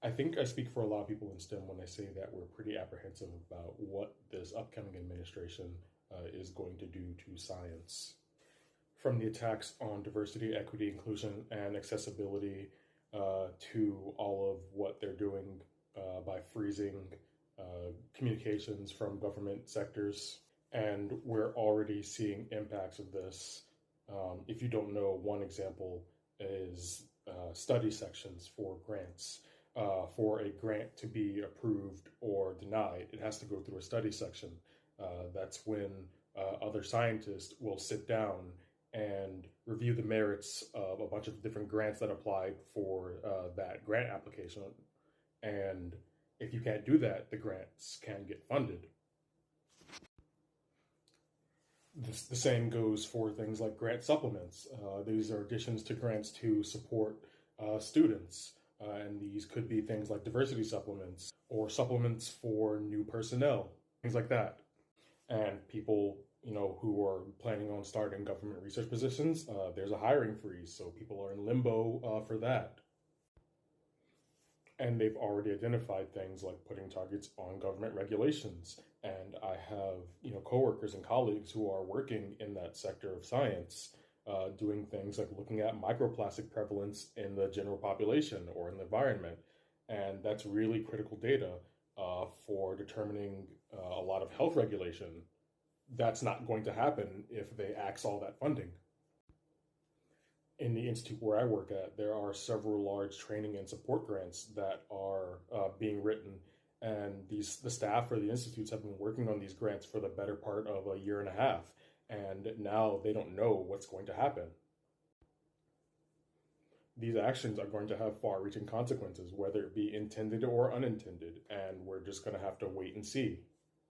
I think I speak for a lot of people in STEM when I say that we're pretty apprehensive about what this upcoming administration is going to do to science. From the attacks on diversity, equity, inclusion, and accessibility to all of what they're doing by freezing communications from government sectors. And we're already seeing impacts of this. If you don't know, one example is study sections for grants. For a grant to be approved or denied, it has to go through a study section. That's when other scientists will sit down and review the merits of a bunch of different grants that applied for that grant application. And if you can't do that, the grants can get funded. The same goes for things like grant supplements. These are additions to grants to support students. And these could be things like diversity supplements or supplements for new personnel, things like that. And people, who are planning on starting government research positions, there's a hiring freeze, so people are in limbo for that. And they've already identified things like putting targets on government regulations. And I have, coworkers and colleagues who are working in that sector of science, doing things like looking at microplastic prevalence in the general population or in the environment. And that's really critical data for determining a lot of health regulation. That's not going to happen if they axe all that funding. In the institute where I work at, there are several large training and support grants that are being written, and the staff for the institutes have been working on these grants for the better part of a year and a half, and now they don't know what's going to happen. These actions are going to have far-reaching consequences, whether it be intended or unintended, and we're just going to have to wait and see.